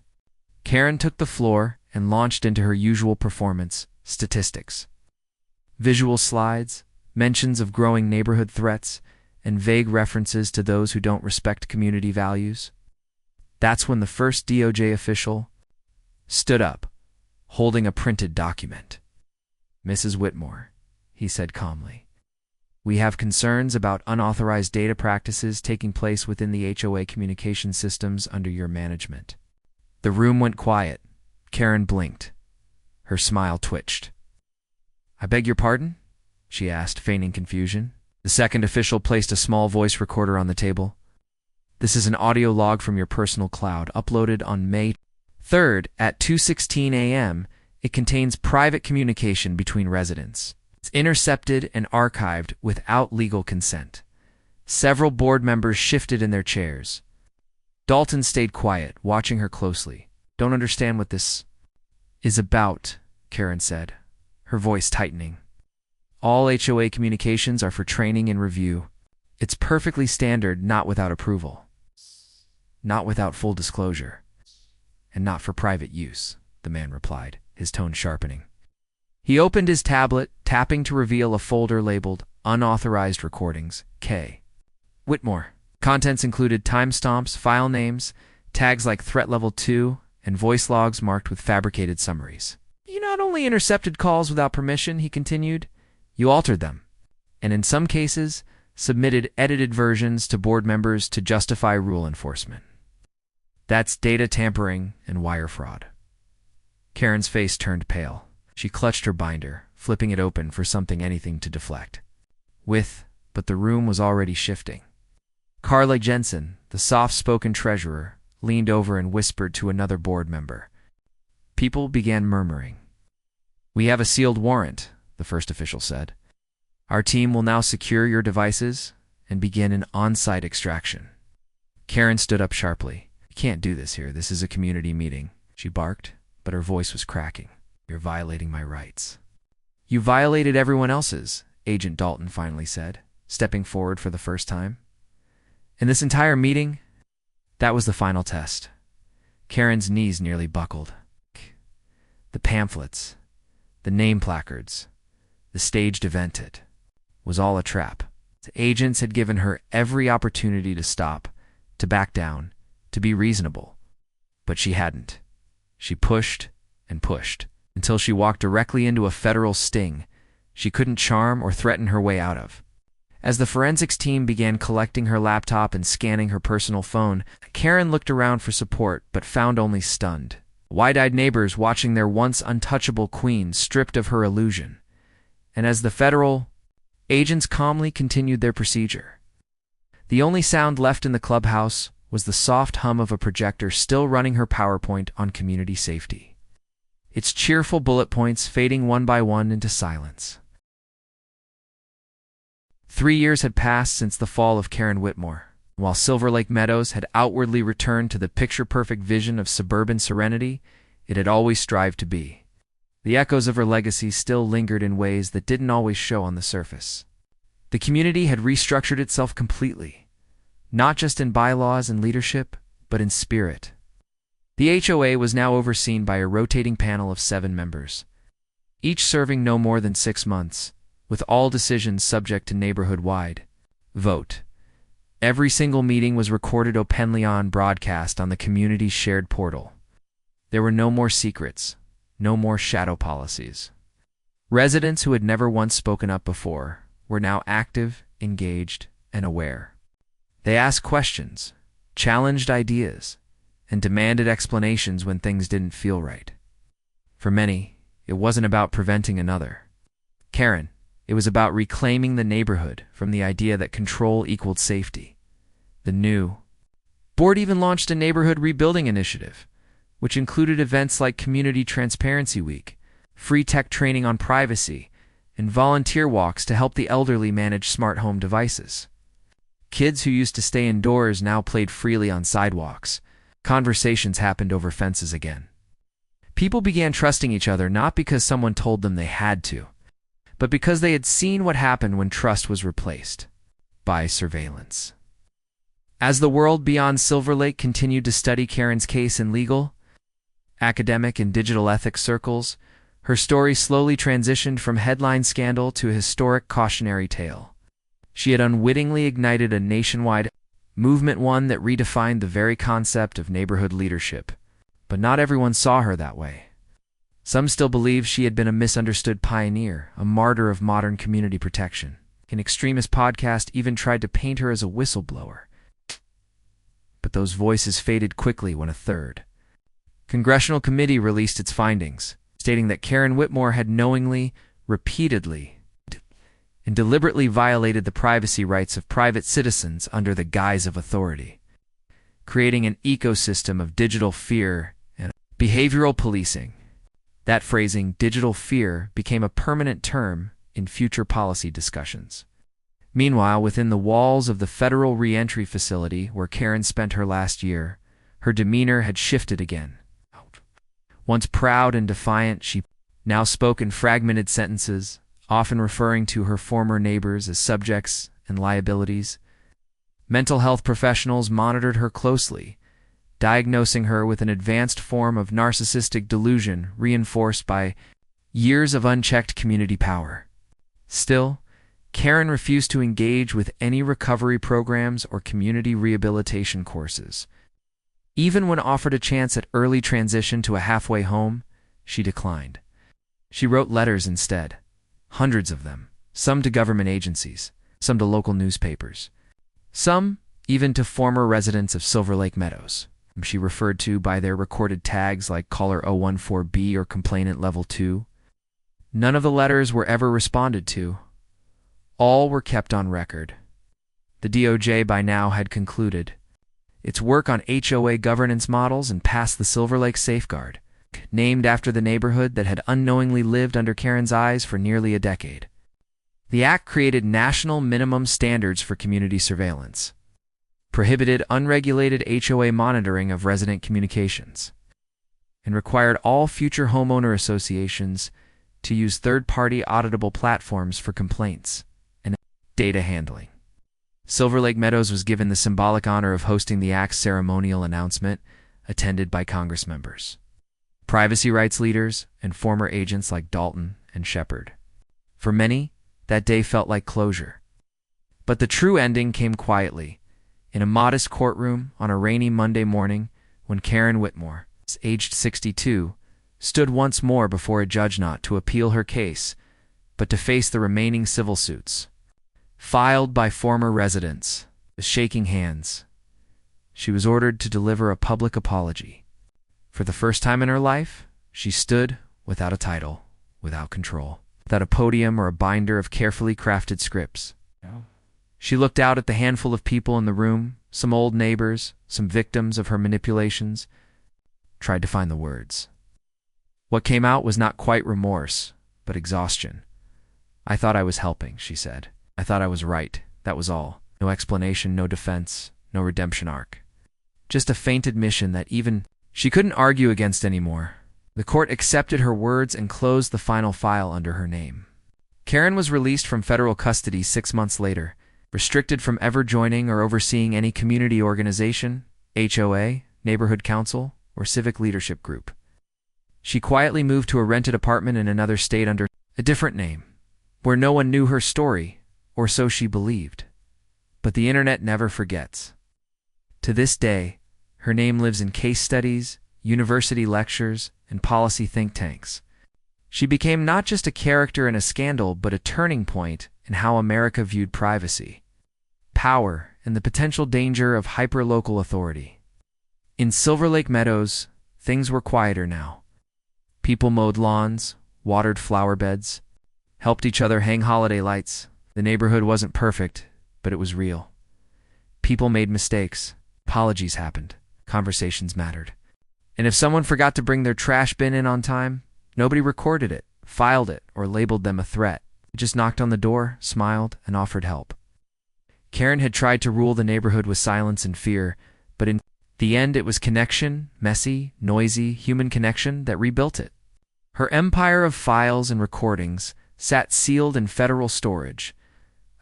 Karen took the floor and launched into her usual performance: statistics. Visual slides, mentions of growing neighborhood threats, and vague references to those who don't respect community values. That's when the first DOJ official stood up, holding a printed document. "Mrs. Whitmore," he said calmly, "we have concerns about unauthorized data practices taking place within the HOA communication systems under your management." The room went quiet. Karen blinked. Her smile twitched. "I beg your pardon?" she asked, feigning confusion. The second official placed a small voice recorder on the table. "This is an audio log from your personal cloud, uploaded on May 3rd at 2:16 a.m. It contains private communication between residents. It's intercepted and archived without legal consent." Several board members shifted in their chairs. Dalton stayed quiet, watching her closely. "Don't understand what this is about," Karen said, her voice tightening. "All HOA communications are for training and review. It's perfectly standard, not without approval, not without full disclosure, and not for private use," the man replied, his tone sharpening. He opened his tablet, tapping to reveal a folder labeled Unauthorized Recordings, K. Whitmore. Contents included timestamps, file names, tags like Threat Level 2, and voice logs marked with fabricated summaries. "You not only intercepted calls without permission," he continued, "you altered them, and in some cases, submitted edited versions to board members to justify rule enforcement. That's data tampering and wire fraud." Karen's face turned pale. She clutched her binder, flipping it open for anything to deflect. But the room was already shifting. Carla Jensen, the soft-spoken treasurer, leaned over and whispered to another board member. People began murmuring. "We have a sealed warrant," the first official said. "Our team will now secure your devices and begin an on-site extraction." Karen stood up sharply. "You can't do this here. This is a community meeting," she barked, but her voice was cracking. "You're violating my rights." "You violated everyone else's," Agent Dalton finally said, stepping forward for the first time. "In this entire meeting, that was the final test." Karen's knees nearly buckled. The pamphlets, the name placards, the staged event, it was all a trap. The agents had given her every opportunity to stop, to back down, to be reasonable. But she hadn't. She pushed and pushed, until she walked directly into a federal sting she couldn't charm or threaten her way out of. As the forensics team began collecting her laptop and scanning her personal phone, Karen looked around for support but found only stunned, wide-eyed neighbors watching their once untouchable queen stripped of her illusion, and as the federal agents calmly continued their procedure. The only sound left in the clubhouse was the soft hum of a projector still running her PowerPoint on community safety, its cheerful bullet points fading one by one into silence. 3 years had passed since the fall of Karen Whitmore. While Silverlake Meadows had outwardly returned to the picture-perfect vision of suburban serenity it had always strived to be, the echoes of her legacy still lingered in ways that didn't always show on the surface. The community had restructured itself completely, not just in bylaws and leadership, but in spirit. The HOA was now overseen by a rotating panel of 7 members, each serving no more than 6 months, with all decisions subject to neighborhood-wide vote. Every single meeting was recorded openly on broadcast on the community's shared portal. There were no more secrets, no more shadow policies. Residents who had never once spoken up before were now active, engaged, and aware. They asked questions, challenged ideas, and demanded explanations when things didn't feel right. For many, it wasn't about preventing another Karen. It was about reclaiming the neighborhood from the idea that control equaled safety. The new board even launched a neighborhood rebuilding initiative, which included events like Community Transparency Week, free tech training on privacy, and volunteer walks to help the elderly manage smart home devices. Kids who used to stay indoors now played freely on sidewalks. Conversations happened over fences again. People began trusting each other not because someone told them they had to, but because they had seen what happened when trust was replaced by surveillance. As the world beyond Silverlake continued to study Karen's case in legal, academic, and digital ethics circles, her story slowly transitioned from headline scandal to a historic cautionary tale. She had unwittingly ignited a nationwide movement, one that redefined the very concept of neighborhood leadership. But not everyone saw her that way. Some still believed she had been a misunderstood pioneer, a martyr of modern community protection. An extremist podcast even tried to paint her as a whistleblower. But those voices faded quickly when a third congressional committee released its findings, stating that Karen Whitmore had knowingly, repeatedly, and deliberately violated the privacy rights of private citizens under the guise of authority, creating an ecosystem of digital fear and behavioral policing. That phrasing, digital fear, became a permanent term in future policy discussions. Meanwhile, within the walls of the federal reentry facility where Karen spent her last year, her demeanor had shifted again. Once proud and defiant, she now spoke in fragmented sentences, often referring to her former neighbors as subjects and liabilities. Mental health professionals monitored her closely, diagnosing her with an advanced form of narcissistic delusion reinforced by years of unchecked community power. Still, Karen refused to engage with any recovery programs or community rehabilitation courses. Even when offered a chance at early transition to a halfway home, she declined. She wrote letters instead, hundreds of them, some to government agencies, some to local newspapers, some even to former residents of Silverlake Meadows, whom she referred to by their recorded tags like Caller 014B or Complainant Level 2. None of the letters were ever responded to. All were kept on record. The DOJ by now had concluded its work on HOA governance models and passed the Silverlake Safeguard, named after the neighborhood that had unknowingly lived under Karen's eyes for nearly a decade. The act created national minimum standards for community surveillance, prohibited unregulated HOA monitoring of resident communications, and required all future homeowner associations to use third-party auditable platforms for complaints and data handling. Silverlake Meadows was given the symbolic honor of hosting the act's ceremonial announcement, attended by Congress members, privacy rights leaders, and former agents like Dalton and Shepard. For many, that day felt like closure. But the true ending came quietly, in a modest courtroom on a rainy Monday morning when Karen Whitmore, aged 62, stood once more before a judge not to appeal her case, but to face the remaining civil suits, filed by former residents. With shaking hands, she was ordered to deliver a public apology, For the first time in her life, she stood without a title, without control, without a podium or a binder of carefully crafted scripts. She looked out at the handful of people in the room, some old neighbors, some victims of her manipulations, tried to find the words. What came out was not quite remorse, but exhaustion. "I thought I was helping," she said. "I thought I was right. That was all. No explanation, no defense, no redemption arc. Just a faint admission that even she couldn't argue against anymore." The court accepted her words and closed the final file under her name. Karen was released from federal custody 6 months later, restricted from ever joining or overseeing any community organization, HOA, neighborhood council, or civic leadership group. She quietly moved to a rented apartment in another state under a different name, where no one knew her story, or so she believed. But the internet never forgets. To this day, her name lives in case studies, university lectures, and policy think tanks. She became not just a character in a scandal, but a turning point in how America viewed privacy, power, and the potential danger of hyperlocal authority. In Silverlake Meadows, things were quieter now. People mowed lawns, watered flower beds, helped each other hang holiday lights. The neighborhood wasn't perfect, but it was real. People made mistakes. Apologies happened. Conversations mattered. And if someone forgot to bring their trash bin in on time, nobody recorded it, filed it, or labeled them a threat. They just knocked on the door, smiled, and offered help. Karen had tried to rule the neighborhood with silence and fear, but in the end it was connection, messy, noisy, human connection, that rebuilt it. Her empire of files and recordings sat sealed in federal storage,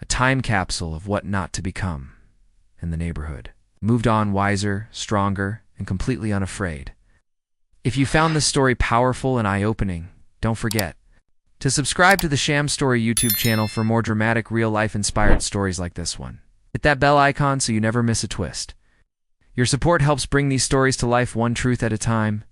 a time capsule of what not to become. And the neighborhood moved on wiser, stronger, and completely unafraid. If you found this story powerful and eye-opening, don't forget to subscribe to the Sham Story YouTube channel for more dramatic, real-life inspired stories like this one. Hit that bell icon so you never miss a twist. Your support helps bring these stories to life one truth at a time.